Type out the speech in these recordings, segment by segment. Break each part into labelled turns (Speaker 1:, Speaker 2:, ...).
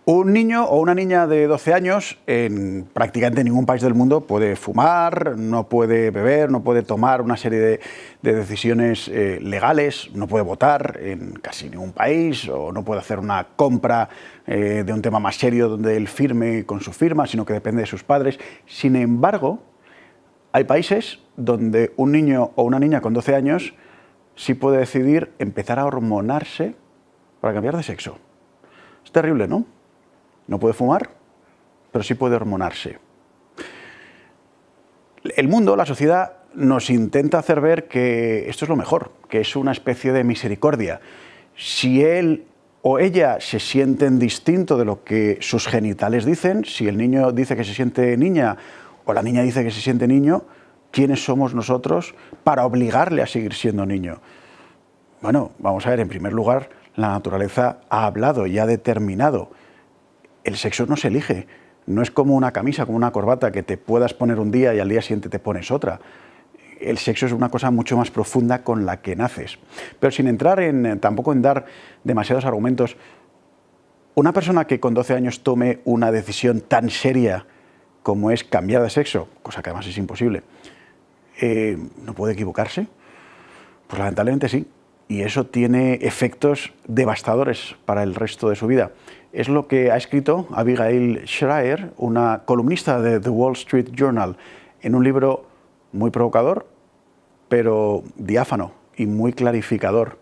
Speaker 1: Un niño o una niña de 12 años en prácticamente ningún país del mundo puede fumar, no puede beber, no puede tomar una serie de decisiones legales, no puede votar en casi ningún país o no puede hacer una compra de un tema más serio donde él firme con su firma, sino que depende de sus padres. Sin embargo, hay países donde un niño o una niña con 12 años sí puede decidir empezar a hormonarse para cambiar de sexo. Es terrible, ¿no? No puede fumar, pero sí puede hormonarse. El mundo, la sociedad, nos intenta hacer ver que esto es lo mejor, que es una especie de misericordia. Si él o ella se sienten distinto de lo que sus genitales dicen, si el niño dice que se siente niña o la niña dice que se siente niño, ¿quiénes somos nosotros para obligarle a seguir siendo niño? Bueno, vamos a ver, en primer lugar, la naturaleza ha hablado y ha determinado. El sexo no se elige, no es como una camisa, como una corbata que te puedas poner un día y al día siguiente te pones otra. El sexo es una cosa mucho más profunda con la que naces. Pero sin entrar tampoco en dar demasiados argumentos, una persona que con 12 años tome una decisión tan seria como es cambiar de sexo, cosa que además es imposible, ¿no puede equivocarse? Pues lamentablemente sí. Y eso tiene efectos devastadores para el resto de su vida. Es lo que ha escrito Abigail Shrier, una columnista de The Wall Street Journal, en un libro muy provocador, pero diáfano y muy clarificador.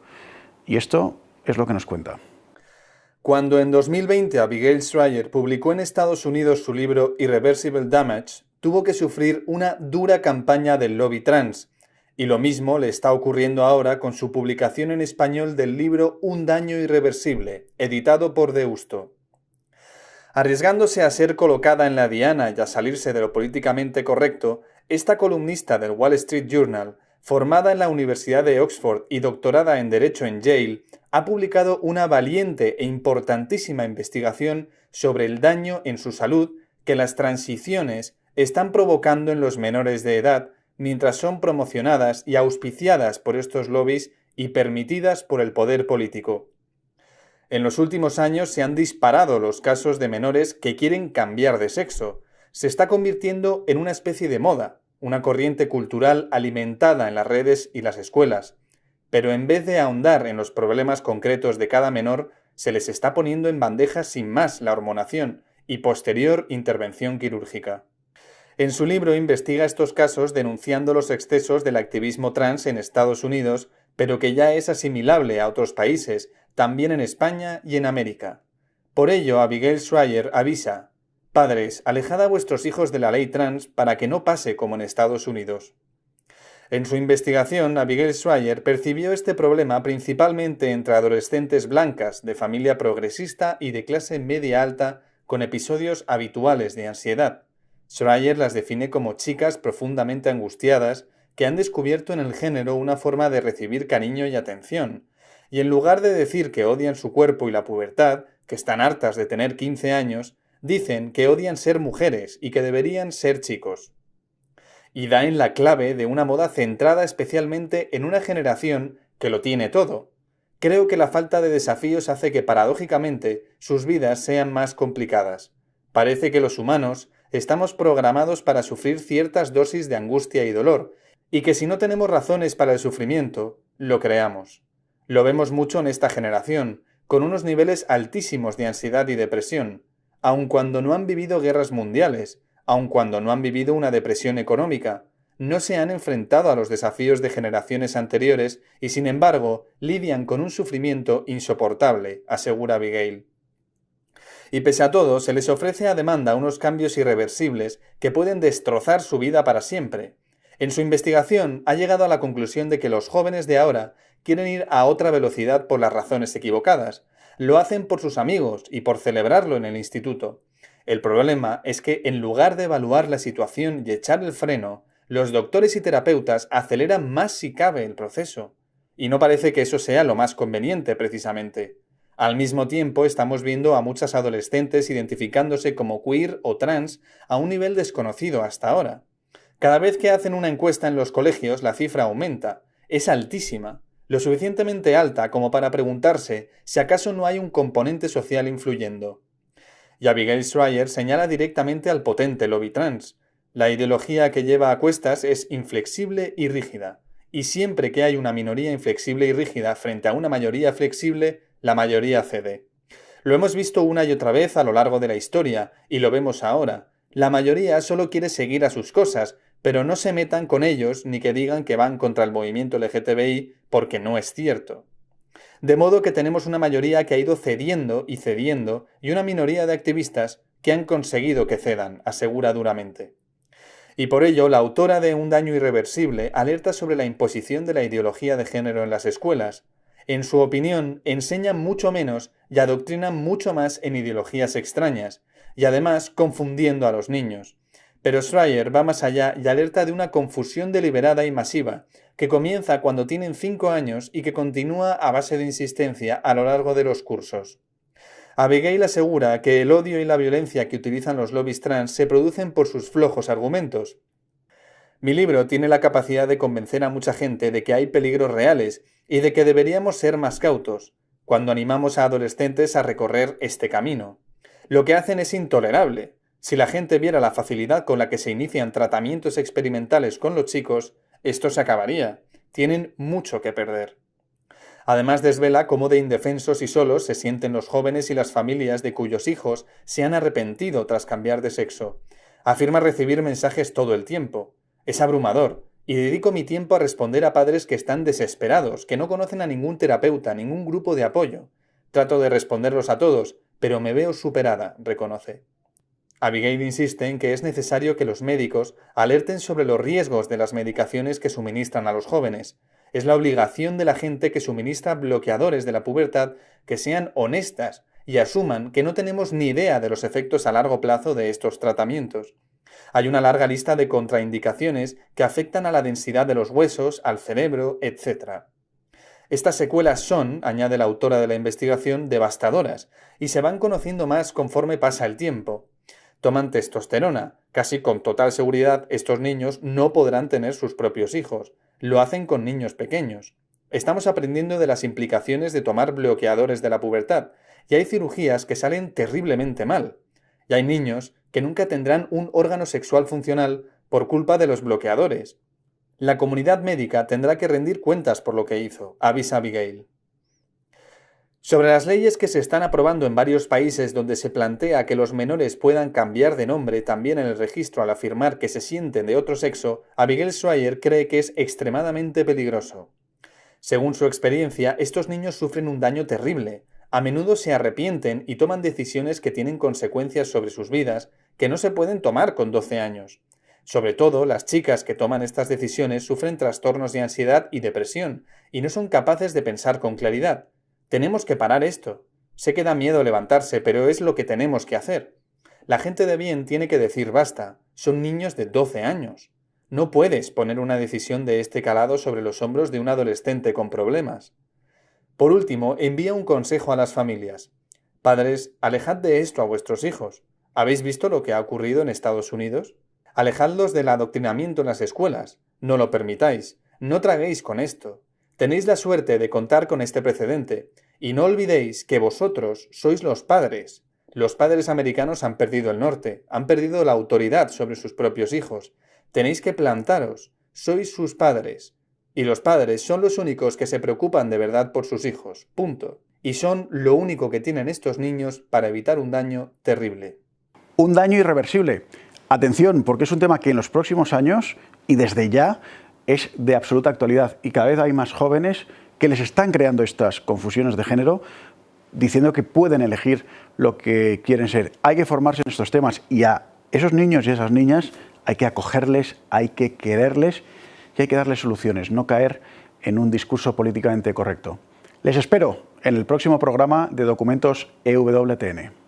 Speaker 1: Y esto es lo que nos cuenta.
Speaker 2: Cuando en 2020 Abigail Shrier publicó en Estados Unidos su libro Irreversible Damage, tuvo que sufrir una dura campaña del lobby trans. Y lo mismo le está ocurriendo ahora con su publicación en español del libro Un daño irreversible, editado por Deusto. Arriesgándose a ser colocada en la diana y a salirse de lo políticamente correcto, esta columnista del Wall Street Journal, formada en la Universidad de Oxford y doctorada en Derecho en Yale, ha publicado una valiente e importantísima investigación sobre el daño en su salud que las transiciones están provocando en los menores de edad mientras son promocionadas y auspiciadas por estos lobbies y permitidas por el poder político. En los últimos años se han disparado los casos de menores que quieren cambiar de sexo. Se está convirtiendo en una especie de moda, una corriente cultural alimentada en las redes y las escuelas. Pero en vez de ahondar en los problemas concretos de cada menor, se les está poniendo en bandeja sin más la hormonación y posterior intervención quirúrgica. En su libro investiga estos casos denunciando los excesos del activismo trans en Estados Unidos, pero que ya es asimilable a otros países, también en España y en América. Por ello, Abigail Shrier avisa: «Padres, alejad a vuestros hijos de la ley trans para que no pase como en Estados Unidos». En su investigación, Abigail Shrier percibió este problema principalmente entre adolescentes blancas de familia progresista y de clase media alta con episodios habituales de ansiedad. Shrier las define como chicas profundamente angustiadas que han descubierto en el género una forma de recibir cariño y atención, y en lugar de decir que odian su cuerpo y la pubertad, que están hartas de tener 15 años, dicen que odian ser mujeres y que deberían ser chicos. Y da en la clave de una moda centrada especialmente en una generación que lo tiene todo. Creo que la falta de desafíos hace que paradójicamente sus vidas sean más complicadas. Parece que los humanos estamos programados para sufrir ciertas dosis de angustia y dolor, y que si no tenemos razones para el sufrimiento, lo creamos. Lo vemos mucho en esta generación, con unos niveles altísimos de ansiedad y depresión, aun cuando no han vivido guerras mundiales, aun cuando no han vivido una depresión económica, no se han enfrentado a los desafíos de generaciones anteriores y sin embargo lidian con un sufrimiento insoportable, asegura Abigail. Y pese a todo, se les ofrece a demanda unos cambios irreversibles que pueden destrozar su vida para siempre. En su investigación ha llegado a la conclusión de que los jóvenes de ahora quieren ir a otra velocidad por las razones equivocadas. Lo hacen por sus amigos y por celebrarlo en el instituto. El problema es que en lugar de evaluar la situación y echar el freno, los doctores y terapeutas aceleran más si cabe el proceso. Y no parece que eso sea lo más conveniente, precisamente. Al mismo tiempo, estamos viendo a muchas adolescentes identificándose como queer o trans a un nivel desconocido hasta ahora. Cada vez que hacen una encuesta en los colegios, la cifra aumenta. Es altísima, lo suficientemente alta como para preguntarse si acaso no hay un componente social influyendo. Y Abigail Shrier señala directamente al potente lobby trans. La ideología que lleva a cuestas es inflexible y rígida. Y siempre que hay una minoría inflexible y rígida frente a una mayoría flexible, la mayoría cede. Lo hemos visto una y otra vez a lo largo de la historia, y lo vemos ahora. La mayoría solo quiere seguir a sus cosas, pero no se metan con ellos ni que digan que van contra el movimiento LGTBI, porque no es cierto. De modo que tenemos una mayoría que ha ido cediendo y una minoría de activistas que han conseguido que cedan, asegura duramente. Y por ello, la autora de Un daño irreversible alerta sobre la imposición de la ideología de género en las escuelas. En su opinión, enseñan mucho menos y adoctrinan mucho más en ideologías extrañas, y además confundiendo a los niños. Pero Shrier va más allá y alerta de una confusión deliberada y masiva, que comienza cuando tienen 5 años y que continúa a base de insistencia a lo largo de los cursos. Abigail asegura que el odio y la violencia que utilizan los lobbies trans se producen por sus flojos argumentos. Mi libro tiene la capacidad de convencer a mucha gente de que hay peligros reales y de que deberíamos ser más cautos cuando animamos a adolescentes a recorrer este camino. Lo que hacen es intolerable. Si la gente viera la facilidad con la que se inician tratamientos experimentales con los chicos, esto se acabaría. Tienen mucho que perder. Además desvela cómo de indefensos y solos se sienten los jóvenes y las familias de cuyos hijos se han arrepentido tras cambiar de sexo. Afirma recibir mensajes todo el tiempo. Es abrumador, y dedico mi tiempo a responder a padres que están desesperados, que no conocen a ningún terapeuta, ningún grupo de apoyo. Trato de responderlos a todos, pero me veo superada, reconoce. Abigail insiste en que es necesario que los médicos alerten sobre los riesgos de las medicaciones que suministran a los jóvenes. Es la obligación de la gente que suministra bloqueadores de la pubertad que sean honestas y asuman que no tenemos ni idea de los efectos a largo plazo de estos tratamientos. Hay una larga lista de contraindicaciones que afectan a la densidad de los huesos, al cerebro, etc. Estas secuelas son, añade la autora de la investigación, devastadoras y se van conociendo más conforme pasa el tiempo. Toman testosterona. Casi con total seguridad estos niños no podrán tener sus propios hijos. Lo hacen con niños pequeños. Estamos aprendiendo de las implicaciones de tomar bloqueadores de la pubertad y hay cirugías que salen terriblemente mal. Y hay niños que nunca tendrán un órgano sexual funcional por culpa de los bloqueadores. La comunidad médica tendrá que rendir cuentas por lo que hizo, avisa Abigail. Sobre las leyes que se están aprobando en varios países donde se plantea que los menores puedan cambiar de nombre también en el registro al afirmar que se sienten de otro sexo, Abigail Shrier cree que es extremadamente peligroso. Según su experiencia, estos niños sufren un daño terrible. A menudo se arrepienten y toman decisiones que tienen consecuencias sobre sus vidas que no se pueden tomar con 12 años. Sobre todo, las chicas que toman estas decisiones sufren trastornos de ansiedad y depresión y no son capaces de pensar con claridad. Tenemos que parar esto. Sé que da miedo levantarse, pero es lo que tenemos que hacer. La gente de bien tiene que decir basta. Son niños de 12 años. No puedes poner una decisión de este calado sobre los hombros de un adolescente con problemas. Por último, envía un consejo a las familias. Padres, alejad de esto a vuestros hijos. ¿Habéis visto lo que ha ocurrido en Estados Unidos? Alejadlos del adoctrinamiento en las escuelas. No lo permitáis. No traguéis con esto. Tenéis la suerte de contar con este precedente, y no olvidéis que vosotros sois los padres. Los padres americanos han perdido el norte, han perdido la autoridad sobre sus propios hijos. Tenéis que plantaros, sois sus padres. Y los padres son los únicos que se preocupan de verdad por sus hijos, punto. Y son lo único que tienen estos niños para evitar un daño terrible.
Speaker 1: Un daño irreversible. Atención, porque es un tema que en los próximos años, y desde ya, es de absoluta actualidad y cada vez hay más jóvenes que les están creando estas confusiones de género diciendo que pueden elegir lo que quieren ser. Hay que formarse en estos temas y a esos niños y esas niñas hay que acogerles, hay que quererles y hay que darles soluciones, no caer en un discurso políticamente correcto. Les espero en el próximo programa de Documentos EWTN.